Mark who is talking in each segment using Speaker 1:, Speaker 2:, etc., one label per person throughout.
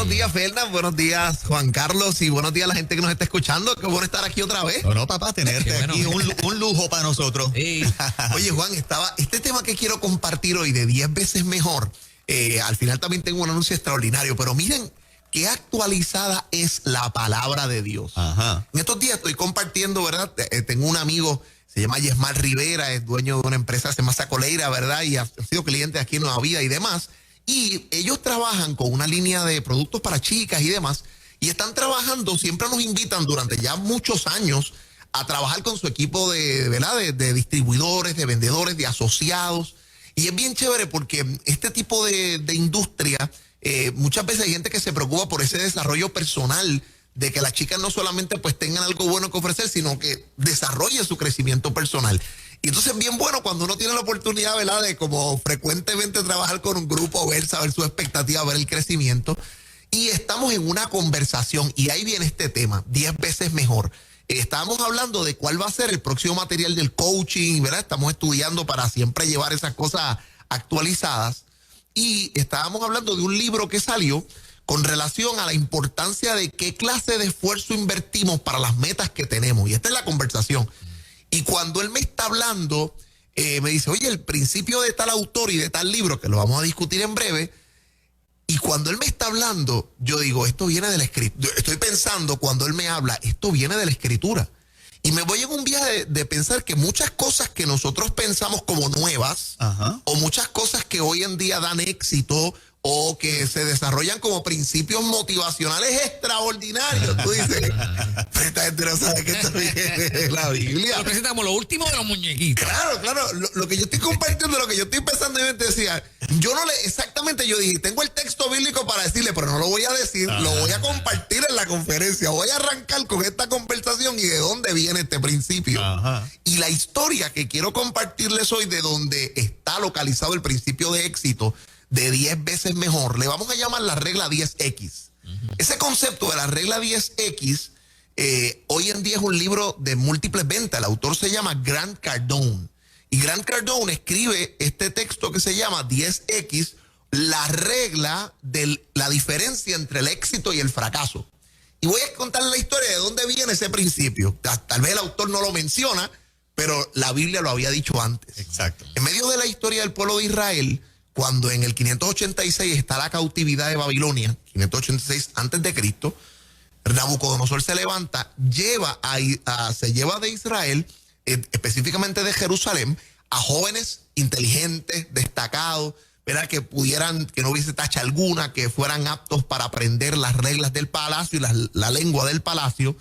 Speaker 1: buenos días, Fernan, buenos días, Juan Carlos, y buenos días a la gente que nos está escuchando. Qué bueno estar aquí otra vez.
Speaker 2: No, papá, tenerte aquí, un lujo para nosotros.
Speaker 1: Sí. Oye, Juan, este tema que quiero compartir hoy de 10 veces mejor, al final también tengo un anuncio extraordinario, pero miren qué actualizada es la palabra de Dios.
Speaker 2: Ajá.
Speaker 1: En estos días estoy compartiendo, ¿verdad? Tengo un amigo, se llama Yesmar Rivera, es dueño de una empresa, se llama Sacoleira, ¿verdad? Y ha sido cliente aquí en Nueva Vida y demás. Y ellos trabajan con una línea de productos para chicas y demás. Y están trabajando, siempre nos invitan durante ya muchos años a trabajar con su equipo ¿verdad? De distribuidores, de vendedores, de asociados. Y es bien chévere porque este tipo de industria, muchas veces hay gente que se preocupa por ese desarrollo personal, de que las chicas no solamente pues tengan algo bueno que ofrecer, sino que desarrollen su crecimiento personal. Y entonces es bien bueno cuando uno tiene la oportunidad, ¿verdad?, de como frecuentemente trabajar con un grupo, saber su expectativa, ver el crecimiento. Y estamos en una conversación y ahí viene este tema, 10 veces mejor. Estábamos hablando de cuál va a ser el próximo material del coaching, ¿verdad? Estamos estudiando para siempre llevar esas cosas actualizadas. Y estábamos hablando de un libro que salió con relación a la importancia de qué clase de esfuerzo invertimos para las metas que tenemos. Y esta es la conversación. Y cuando él me está hablando, me dice, oye, el principio de tal autor y de tal libro, que lo vamos a discutir en breve. Y cuando él me está hablando, yo digo, esto viene de la escritura. Estoy pensando, cuando él me habla, esto viene de la escritura. Y me voy en un viaje de pensar que muchas cosas que nosotros pensamos como nuevas, ajá, o muchas cosas que hoy en día dan éxito o que se desarrollan como principios motivacionales extraordinarios. Tú dices, esta gente no sabe que esto viene de la Biblia.
Speaker 3: Lo presenta como lo último de los muñequitos.
Speaker 1: Claro, lo que yo estoy compartiendo, lo que yo estoy pensando, y me decía, yo no le, exactamente, yo dije, tengo el texto bíblico para decirle, pero no lo voy a decir, lo voy a compartir en la conferencia, voy a arrancar con esta conversación y de dónde viene este principio. Ajá. Y la historia que quiero compartirles hoy, de donde está localizado el principio de éxito, de 10 veces mejor, le vamos a llamar la regla 10X. Ese concepto de la regla 10X, hoy en día es un libro de múltiples ventas. El autor se llama Grant Cardone. Y Grant Cardone escribe este texto que se llama 10X, la regla de la diferencia entre el éxito y el fracaso. Y voy a contarle la historia de dónde viene ese principio. Tal vez el autor no lo menciona, pero la Biblia lo había dicho antes.
Speaker 2: Exacto.
Speaker 1: En medio de la historia del pueblo de Israel, cuando en el 586 está la cautividad de Babilonia, 586 antes de Cristo, Nabucodonosor se levanta, se lleva de Israel, específicamente de Jerusalén, a jóvenes inteligentes, destacados, ¿verdad? Que no hubiese tacha alguna, que fueran aptos para aprender las reglas del palacio y la lengua del palacio,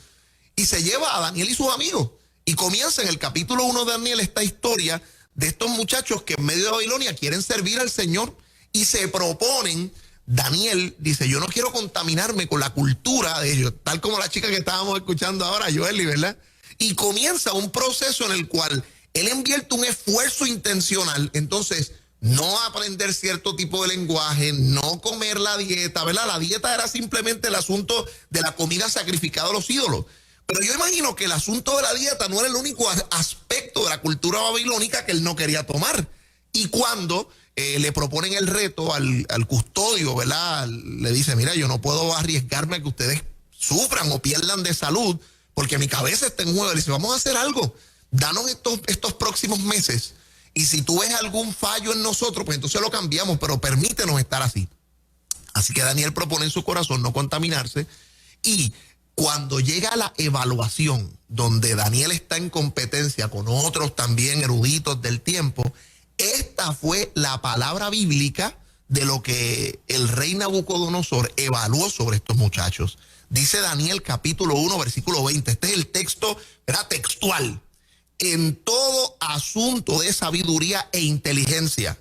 Speaker 1: y se lleva a Daniel y sus amigos. Y comienza en el capítulo 1 de Daniel esta historia de estos muchachos que en medio de Babilonia quieren servir al Señor y se proponen. Daniel dice, yo no quiero contaminarme con la cultura de ellos, tal como la chica que estábamos escuchando ahora, Joely, ¿verdad? Y comienza un proceso en el cual él invierte un esfuerzo intencional, entonces, no aprender cierto tipo de lenguaje, no comer la dieta, ¿verdad? La dieta era simplemente el asunto de la comida sacrificada a los ídolos. Pero yo imagino que el asunto de la dieta no era el único aspecto de la cultura babilónica que él no quería tomar. Y cuando le proponen el reto al custodio, ¿verdad? Le dice, mira, yo no puedo arriesgarme a que ustedes sufran o pierdan de salud, porque mi cabeza está en juego. Le dice, vamos a hacer algo, danos estos próximos meses. Y si tú ves algún fallo en nosotros, pues entonces lo cambiamos, pero permítenos estar así. Así que Daniel propone en su corazón no contaminarse. Y cuando llega a la evaluación, donde Daniel está en competencia con otros también eruditos del tiempo, esta fue la palabra bíblica de lo que el rey Nabucodonosor evaluó sobre estos muchachos. Dice Daniel capítulo 1, versículo 20. Este es el texto, era textual. En todo asunto de sabiduría e inteligencia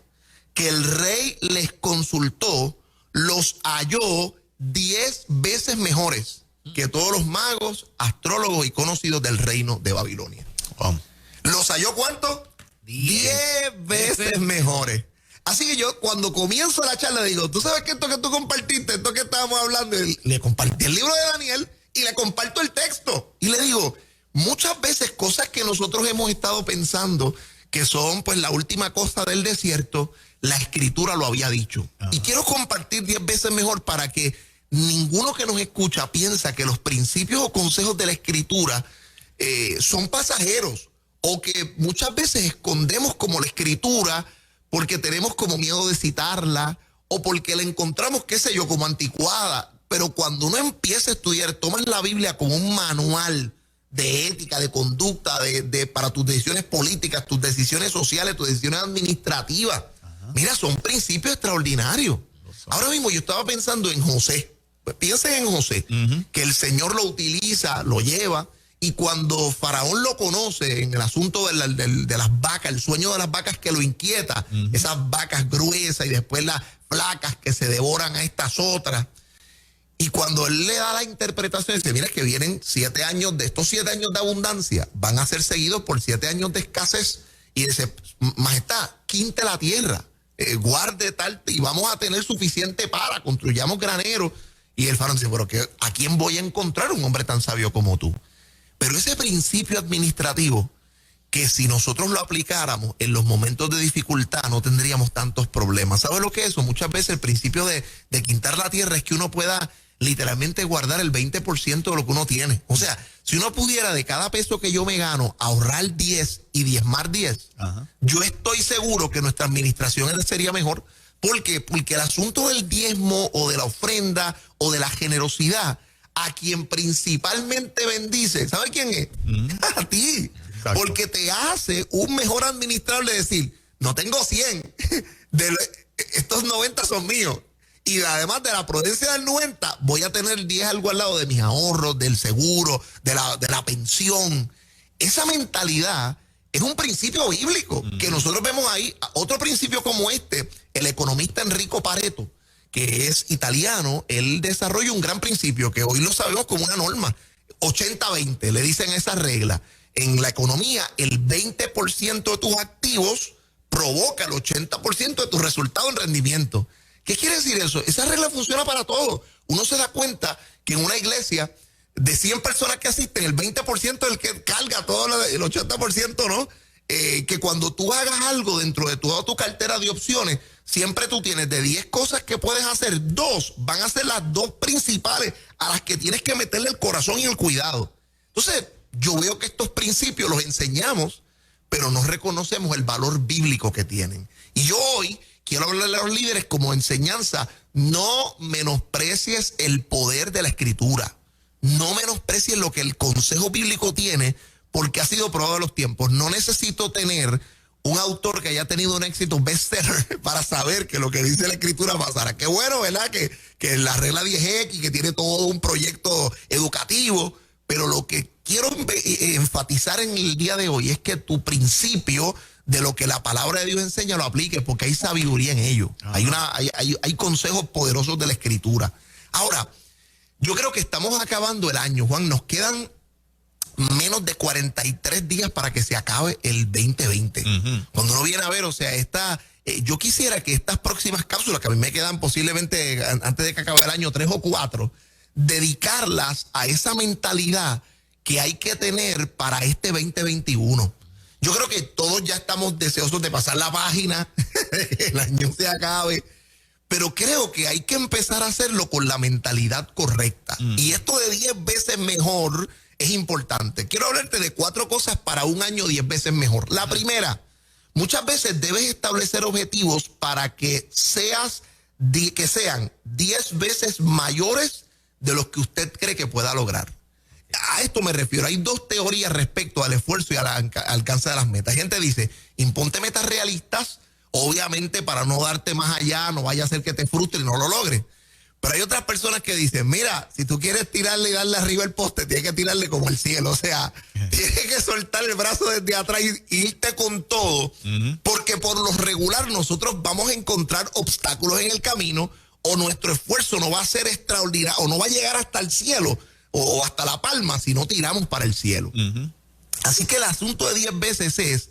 Speaker 1: que el rey les consultó, los halló 10 veces mejores que todos los magos, astrólogos y conocidos del reino de Babilonia. ¿Los halló cuánto? 10 veces mejores. Así que yo cuando comienzo la charla digo, tú sabes que esto que tú compartiste, esto que estábamos hablando, le compartí el libro de Daniel y le comparto el texto. Y le digo, muchas veces cosas que nosotros hemos estado pensando que son pues la última cosa del desierto, la escritura lo había dicho. Y quiero compartir 10 veces mejor para que ninguno que nos escucha piensa que los principios o consejos de la Escritura son pasajeros, o que muchas veces escondemos como la Escritura porque tenemos como miedo de citarla, o porque la encontramos, qué sé yo, como anticuada. Pero cuando uno empieza a estudiar, tomas la Biblia como un manual de ética, de conducta, para tus decisiones políticas, tus decisiones sociales, tus decisiones administrativas. Ajá. Mira, son principios extraordinarios. Ahora mismo yo estaba pensando en José. Pues piensen en José, que el Señor lo utiliza, lo lleva, y cuando Faraón lo conoce en el asunto de las vacas, el sueño de las vacas que lo inquieta, esas vacas gruesas y después las flacas que se devoran a estas otras. Y cuando él le da la interpretación, dice, mira que vienen 7 años, estos 7 años de abundancia van a ser seguidos por 7 años de escasez. Y dice, majestad, quinte la tierra, guarde tal, y vamos a tener suficiente para, construyamos graneros. Y el faraón dice, pero ¿a quién voy a encontrar un hombre tan sabio como tú? Pero ese principio administrativo, que si nosotros lo aplicáramos en los momentos de dificultad, no tendríamos tantos problemas. ¿Sabes lo que es eso? Muchas veces el principio de quitar la tierra es que uno pueda literalmente guardar el 20% de lo que uno tiene. O sea, si uno pudiera de cada peso que yo me gano ahorrar 10 y diezmar 10, yo estoy seguro que nuestra administración sería mejor. ¿Por qué? Porque el asunto del diezmo o de la ofrenda o de la generosidad, a quien principalmente bendice, ¿sabe quién es? A ti. Exacto. Porque te hace un mejor administrador de decir, no tengo 100, estos 90 son míos. Y además de la prudencia del 90, voy a tener 10 algo al lado de mis ahorros, del seguro, de la pensión. Esa mentalidad es un principio bíblico que nosotros vemos ahí. Otro principio como este, el economista Enrico Pareto, que es italiano, él desarrolla un gran principio que hoy lo sabemos como una norma. 80-20, le dicen esa regla. En la economía, el 20% de tus activos provoca el 80% de tu resultado en rendimiento. ¿Qué quiere decir eso? Esa regla funciona para todo. Uno se da cuenta que en una iglesia de 100 personas que asisten, el 20% es el que carga todo, el 80% no. Que cuando tú hagas algo dentro de toda tu cartera de opciones, siempre tú tienes de 10 cosas que puedes hacer, 2 van a ser las 2 principales a las que tienes que meterle el corazón y el cuidado. Entonces, yo veo que estos principios los enseñamos, pero no reconocemos el valor bíblico que tienen. Y yo hoy quiero hablarle a los líderes como enseñanza: no menosprecies el poder de la Escritura. No menosprecies lo que el consejo bíblico tiene, porque ha sido probado en los tiempos. No necesito tener un autor que haya tenido un éxito bestseller para saber que lo que dice la Escritura pasará. Qué bueno, ¿verdad? Que la regla 10X, que tiene todo un proyecto educativo, pero lo que quiero enfatizar en el día de hoy es que tu principio de lo que la palabra de Dios enseña lo apliques, porque hay sabiduría en ello. Hay consejos poderosos de la Escritura. Ahora, yo creo que estamos acabando el año, Juan. Nos quedan menos de 43 días para que se acabe el 2020. Cuando uno viene a ver, o sea, yo quisiera que estas próximas cápsulas, que a mí me quedan posiblemente antes de que acabe el año 3 o 4, dedicarlas a esa mentalidad que hay que tener para este 2021. Yo creo que todos ya estamos deseosos de pasar la página, que el año se acabe, pero creo que hay que empezar a hacerlo con la mentalidad correcta. Y esto de 10 veces mejor es importante. Quiero hablarte de 4 cosas para un año 10 veces mejor. La primera, muchas veces debes establecer objetivos para que sean 10 veces mayores de los que usted cree que pueda lograr. A esto me refiero. Hay 2 teorías respecto al esfuerzo y al alcance de las metas. Hay gente que dice, imponte metas realistas, obviamente para no darte más allá, no vaya a ser que te frustre y no lo logres. Pero hay otras personas que dicen, mira, si tú quieres tirarle y darle arriba el poste, tienes que tirarle como el cielo. O sea, tienes que soltar el brazo desde atrás y irte con todo, porque por lo regular nosotros vamos a encontrar obstáculos en el camino, o nuestro esfuerzo no va a ser extraordinario, o no va a llegar hasta el cielo, o hasta la palma, si no tiramos para el cielo. Así que el asunto de 10 veces es,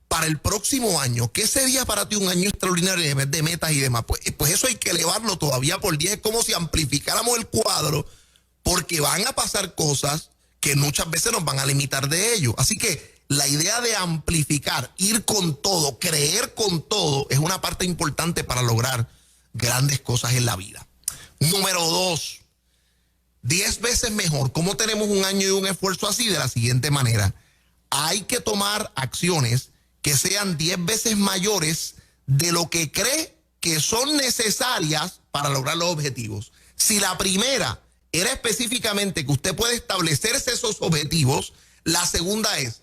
Speaker 1: para el próximo año, ¿qué sería para ti un año extraordinario de metas y demás? Pues eso hay que elevarlo todavía por 10. Es como si amplificáramos el cuadro, porque van a pasar cosas que muchas veces nos van a limitar de ello. Así que la idea de amplificar, ir con todo, creer con todo, es una parte importante para lograr grandes cosas en la vida. Número 2, 10 veces mejor. ¿Cómo tenemos un año y un esfuerzo así? De la siguiente manera. Hay que tomar acciones que sean 10 veces mayores de lo que cree que son necesarias para lograr los objetivos. Si la primera era específicamente que usted puede establecerse esos objetivos, la segunda es,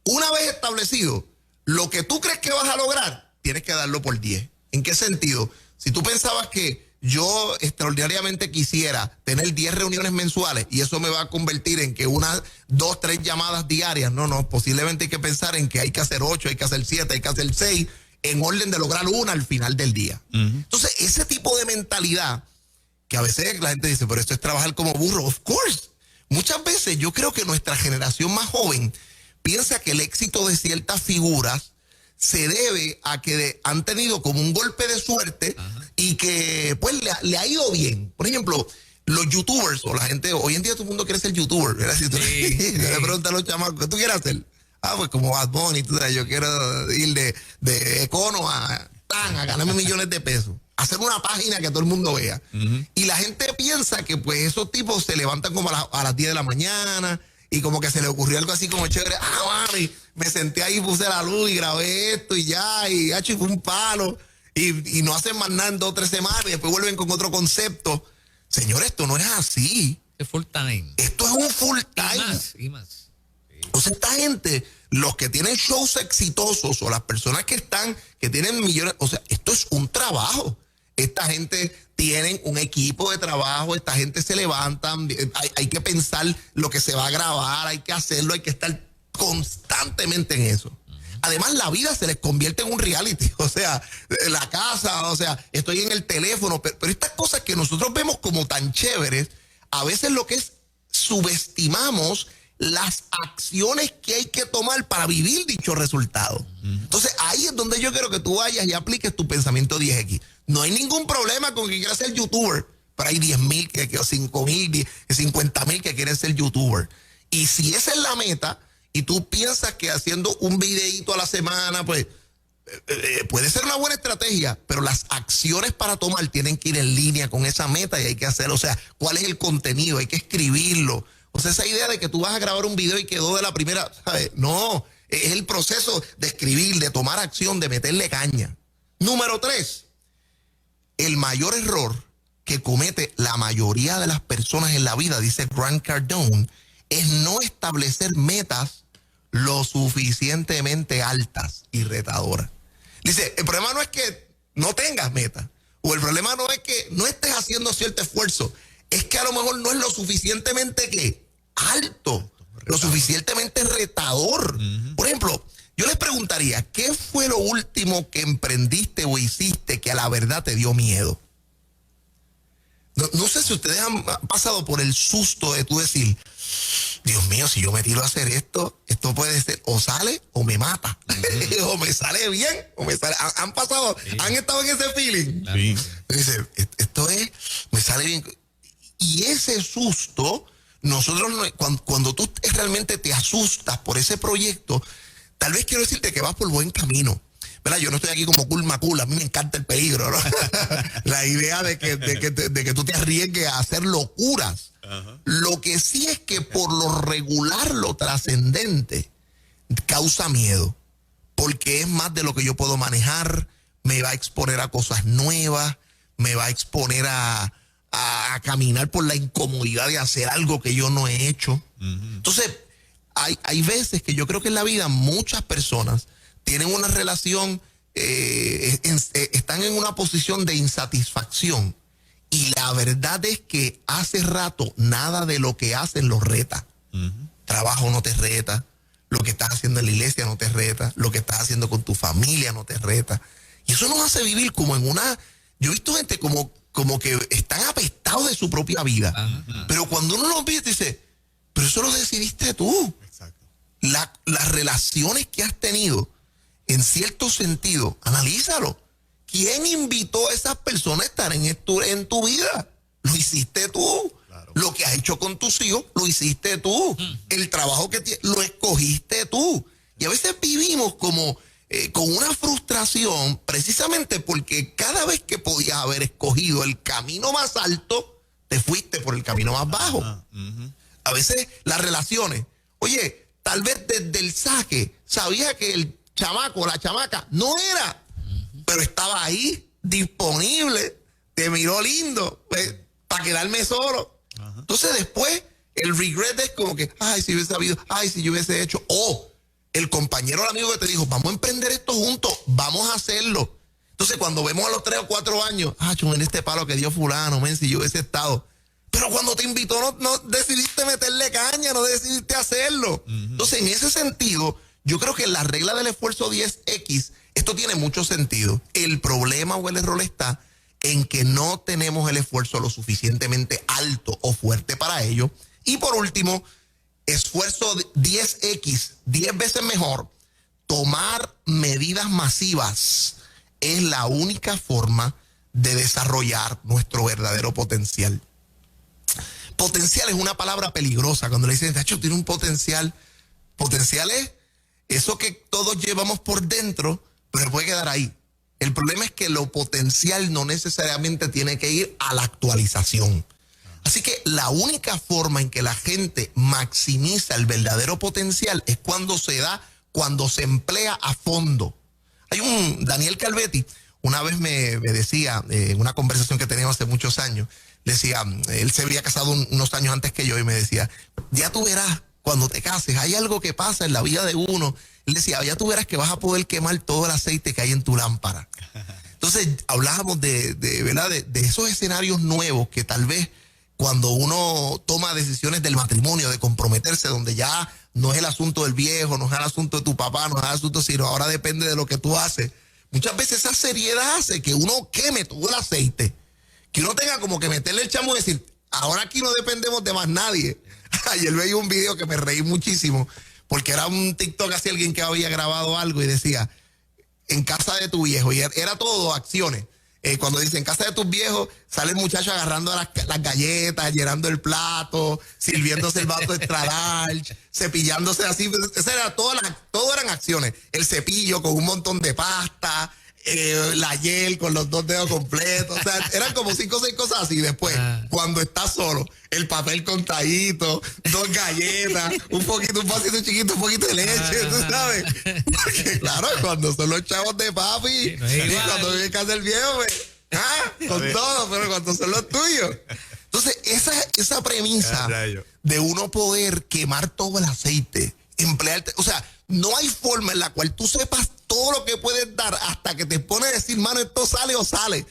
Speaker 1: una vez establecido, lo que tú crees que vas a lograr, tienes que darlo por 10. ¿En qué sentido? Si tú pensabas que yo extraordinariamente quisiera tener 10 reuniones mensuales y eso me va a convertir en que 1, 2, 3 llamadas diarias, no, posiblemente hay que pensar en que hay que hacer 8, hay que hacer 7, hay que hacer 6, en orden de lograr una al final del día. Entonces, ese tipo de mentalidad, que a veces la gente dice, pero esto es trabajar como burro. Of course. Muchas veces yo creo que nuestra generación más joven piensa que el éxito de ciertas figuras se debe a que han tenido como un golpe de suerte y que pues le ha ido bien. Por ejemplo, los youtubers o la gente, hoy en día todo el mundo quiere ser youtuber, ¿verdad? Si tú le preguntas a los chamacos, ¿qué tú quieres hacer? Pues como Bad Bunny, yo quiero ir de Econo a ganarme millones de pesos. Hacer una página que todo el mundo vea. Y la gente piensa que pues esos tipos se levantan como a las 10 de la mañana y como que se le ocurrió algo así como chévere. Mami, me senté ahí, puse la luz y grabé esto y ya, y fue un palo. Y no hacen más nada en 2 o 3 semanas y después vuelven con otro concepto. Señor, esto no es así.
Speaker 3: Es full time.
Speaker 1: Esto es un full time.
Speaker 3: Y más.
Speaker 1: O sea, esta gente, los que tienen shows exitosos o las personas que tienen millones, o sea, esto es un trabajo. Esta gente tienen un equipo de trabajo, esta gente se levanta, hay que pensar lo que se va a grabar, hay que hacerlo, hay que estar constantemente en eso. Además, la vida se les convierte en un reality, o sea, la casa, o sea, estoy en el teléfono, pero estas cosas que nosotros vemos como tan chéveres, a veces lo que es subestimamos las acciones que hay que tomar para vivir dicho resultado. Entonces, ahí es donde yo quiero que tú vayas y apliques tu pensamiento 10X. No hay ningún problema con que quieras ser youtuber, pero hay 10,000, o 5,000, 50,000 que quieren ser youtuber. Y si esa es la meta, y tú piensas que haciendo un videíto a la semana, pues puede ser una buena estrategia, pero las acciones para tomar tienen que ir en línea con esa meta y hay que hacerlo. O sea, ¿cuál es el contenido? Hay que escribirlo. O sea, esa idea de que tú vas a grabar un video y quedó de la primera, ¿sabes? No, es el proceso de escribir, de tomar acción, de meterle caña. Número 3, el mayor error que comete la mayoría de las personas en la vida, dice Grant Cardone, es no establecer metas lo suficientemente altas y retadoras. Dice, el problema no es que no tengas metas, o el problema no es que no estés haciendo cierto esfuerzo, es que a lo mejor no es lo suficientemente alto, lo suficientemente retador. Por ejemplo, yo les preguntaría, ¿qué fue lo último que emprendiste o hiciste que a la verdad te dio miedo? No sé si ustedes han pasado por el susto de tú decir, Dios mío, si yo me tiro a hacer esto puede ser o sale o me mata. O me sale bien o me sale. ¿Han pasado? Sí. ¿Han estado en ese feeling?
Speaker 2: Sí.
Speaker 1: Dice, me sale bien. Y ese susto, cuando tú realmente te asustas por ese proyecto, tal vez quiero decirte que vas por buen camino. ¿Verdad? Yo no estoy aquí como cool macul, a mí me encanta el peligro, ¿no? La idea de que tú te arriesgues a hacer locuras. Lo que sí es que por lo regular lo trascendente causa miedo, porque es más de lo que yo puedo manejar, me va a exponer a cosas nuevas, me va a exponer a caminar por la incomodidad de hacer algo que yo no he hecho. Entonces, hay veces que yo creo que en la vida muchas personas tienen una relación, están en una posición de insatisfacción. Y la verdad es que hace rato nada de lo que hacen los reta. Trabajo no te reta, lo que estás haciendo en la iglesia no te reta, lo que estás haciendo con tu familia no te reta. Y eso nos hace vivir como en una... Yo he visto gente como que están apestados de su propia vida. Pero cuando uno los ve, dice, pero eso lo decidiste tú.
Speaker 2: Exacto.
Speaker 1: Las relaciones que has tenido, en cierto sentido, analízalo. ¿Quién invitó a esas personas a estar en tu vida? Lo hiciste tú. Claro. Lo que has hecho con tus hijos, lo hiciste tú. El trabajo que tienes, lo escogiste tú. Y a veces vivimos como con una frustración precisamente porque cada vez que podías haber escogido el camino más alto, te fuiste por el camino más bajo. A veces las relaciones, oye, tal vez desde el saque sabía que el chamaco o la chamaca no era, pero estaba ahí, disponible, te miró lindo, pues, para quedarme solo. Entonces después el regret es como que, ay, si hubiese sabido, ay, si yo hubiese hecho, o el compañero o el amigo que te dijo, vamos a emprender esto juntos, vamos a hacerlo. Entonces cuando vemos a los 3 o 4 años, en este palo que dio fulano, men, si yo hubiese estado. Pero cuando te invitó no decidiste meterle caña, no decidiste hacerlo. Entonces en ese sentido, yo creo que la regla del esfuerzo 10X, esto tiene mucho sentido. El problema o el error está en que no tenemos el esfuerzo lo suficientemente alto o fuerte para ello. Y por último, esfuerzo 10X, 10 veces mejor, tomar medidas masivas es la única forma de desarrollar nuestro verdadero potencial. Potencial es una palabra peligrosa. Cuando le dicen, Tacho, tiene un potencial. Potencial es eso que todos llevamos por dentro, pero puede quedar ahí. El problema es que lo potencial no necesariamente tiene que ir a la actualización. Así que la única forma en que la gente maximiza el verdadero potencial es cuando se emplea a fondo. Hay un Daniel Calvetti, una vez me decía, en una conversación que teníamos hace muchos años, decía, él se había casado unos años antes que yo y me decía, ya tú verás, cuando te cases, hay algo que pasa en la vida de uno. Él decía, ya tú verás que vas a poder quemar todo el aceite que hay en tu lámpara. Entonces hablábamos ¿verdad? de esos escenarios nuevos que tal vez cuando uno toma decisiones del matrimonio, de comprometerse, donde ya no es el asunto del viejo, no es el asunto de tu papá, no es el asunto, sino ahora depende de lo que tú haces. Muchas veces esa seriedad hace que uno queme todo el aceite, que uno tenga como que meterle el chamo y decir, ahora aquí no dependemos de más nadie. Ayer veía un video que me reí muchísimo, porque era un TikTok así, alguien que había grabado algo y decía, en casa de tu viejo, y era todo acciones. Cuando dicen en casa de tus viejos, sale el muchacho agarrando las galletas, llenando el plato, sirviéndose el vaso extra large, cepillándose así. Esa era todo eran acciones. El cepillo con un montón de pasta, la gel con los 2 dedos completos. O sea, eran como 5 o 6 cosas así. Después, cuando estás solo, el papel contadito, 2 galletas, un vasito chiquito, un poquito de leche, tú sabes. Porque claro, cuando son los chavos de papi, y cuando vive en casa del viejo, con todo, pero cuando son los tuyos. Entonces, esa premisa de uno poder quemar todo el aceite, emplearte, o sea, no hay forma en la cual tú sepas todo lo que puedes dar hasta que te pones a decir, mano, esto sale o sale.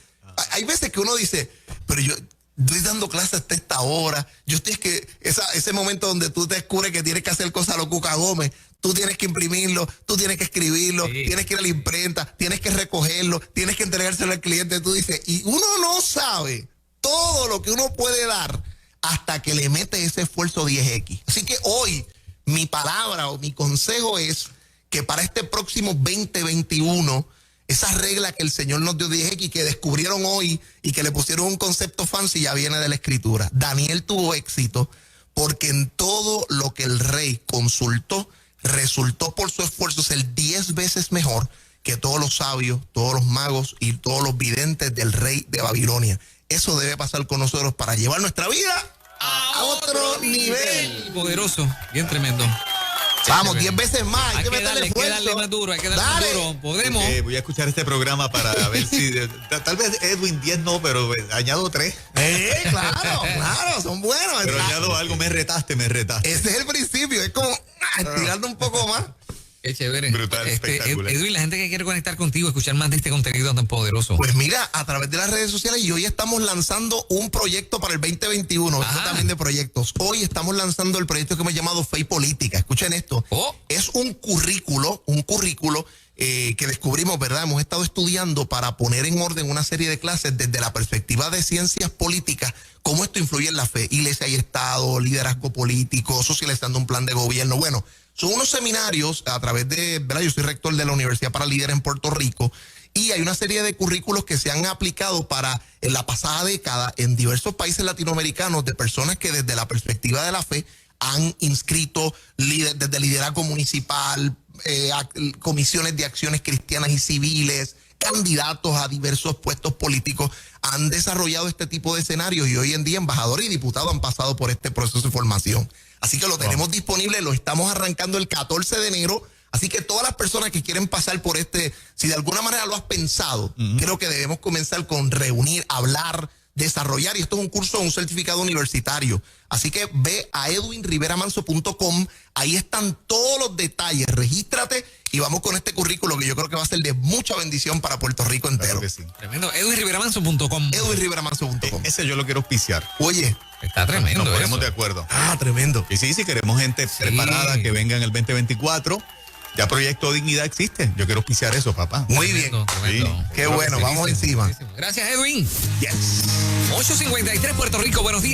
Speaker 1: Hay veces que uno dice, pero yo estoy dando clases hasta esta hora. Yo estoy ese momento donde tú te descubres que tienes que hacer cosas a lo Cuca Gómez. Tú tienes que imprimirlo, tú tienes que escribirlo, tienes que ir a la imprenta, tienes que recogerlo, tienes que entregárselo al cliente. Tú dices, y uno no sabe todo lo que uno puede dar hasta que le mete ese esfuerzo 10X. Así que hoy mi palabra o mi consejo es que para este próximo 2021, esa regla que el Señor nos dio 10X, que descubrieron hoy y que le pusieron un concepto fancy, ya viene de la Escritura. Daniel tuvo éxito porque en todo lo que el rey consultó, resultó por su esfuerzo ser 10 veces mejor que todos los sabios, todos los magos y todos los videntes del rey de Babilonia. Eso debe pasar con nosotros para llevar nuestra vida a otro nivel.
Speaker 3: Poderoso, bien tremendo.
Speaker 1: Vamos, 10 veces más.
Speaker 3: Hay que meterle esfuerzo. Hay que darle más duro, hay que darle más duro. Podemos.
Speaker 2: Voy a escuchar este programa para ver si. Tal vez Edwin 10 no, pero añado 3.
Speaker 1: Claro, son buenos.
Speaker 2: Pero añado algo, me retaste.
Speaker 1: Ese es el principio, es como tirando un poco más.
Speaker 3: Qué chévere.
Speaker 2: Brutal, espectacular.
Speaker 3: Edwin, la gente que quiere conectar contigo, escuchar más de este contenido tan poderoso.
Speaker 1: Pues mira, a través de las redes sociales, y hoy estamos lanzando un proyecto para el 2021. Esto también de proyectos. Hoy estamos lanzando el proyecto que hemos llamado Fe y Política. Escuchen esto. Es un currículo que descubrimos, ¿verdad? Hemos estado estudiando para poner en orden una serie de clases desde la perspectiva de ciencias políticas, cómo esto influye en la fe, iglesia y Estado, liderazgo político, socializando un plan de gobierno. Bueno, son unos seminarios a través de, ¿verdad? Yo soy rector de la Universidad para Líderes en Puerto Rico y hay una serie de currículos que se han aplicado en la pasada década en diversos países latinoamericanos de personas que desde la perspectiva de la fe han inscrito desde liderazgo municipal, comisiones de acciones cristianas y civiles, candidatos a diversos puestos políticos han desarrollado este tipo de escenarios y hoy en día embajadores y diputados han pasado por este proceso de formación. Así que lo tenemos disponible, lo estamos arrancando el 14 de enero. Así que todas las personas que quieren pasar por si de alguna manera lo has pensado, creo que debemos comenzar con reunir, hablar, desarrollar. Y esto es un curso, un certificado universitario. Así que ve a edwinriveramanso.com. Ahí están todos los detalles. Regístrate y vamos con este currículo que yo creo que va a ser de mucha bendición para Puerto Rico entero.
Speaker 2: Claro que sí.
Speaker 3: Tremendo. edwinriveramanso.com.
Speaker 1: edwinriveramanso.com.
Speaker 2: Ese yo lo quiero auspiciar.
Speaker 1: Oye.
Speaker 3: Está tremendo.
Speaker 2: Nos ponemos
Speaker 3: eso.
Speaker 2: de acuerdo.
Speaker 1: Tremendo.
Speaker 2: Y sí, queremos gente preparada que venga en el 2024. Ya Proyecto Dignidad existe. Yo quiero auspiciar eso, papá.
Speaker 1: Muy bien.
Speaker 3: Tremendo.
Speaker 2: Sí.
Speaker 1: Qué bueno, vamos encima.
Speaker 3: Gracias, Edwin.
Speaker 1: Yes.
Speaker 3: 8:53 Puerto Rico, buenos días.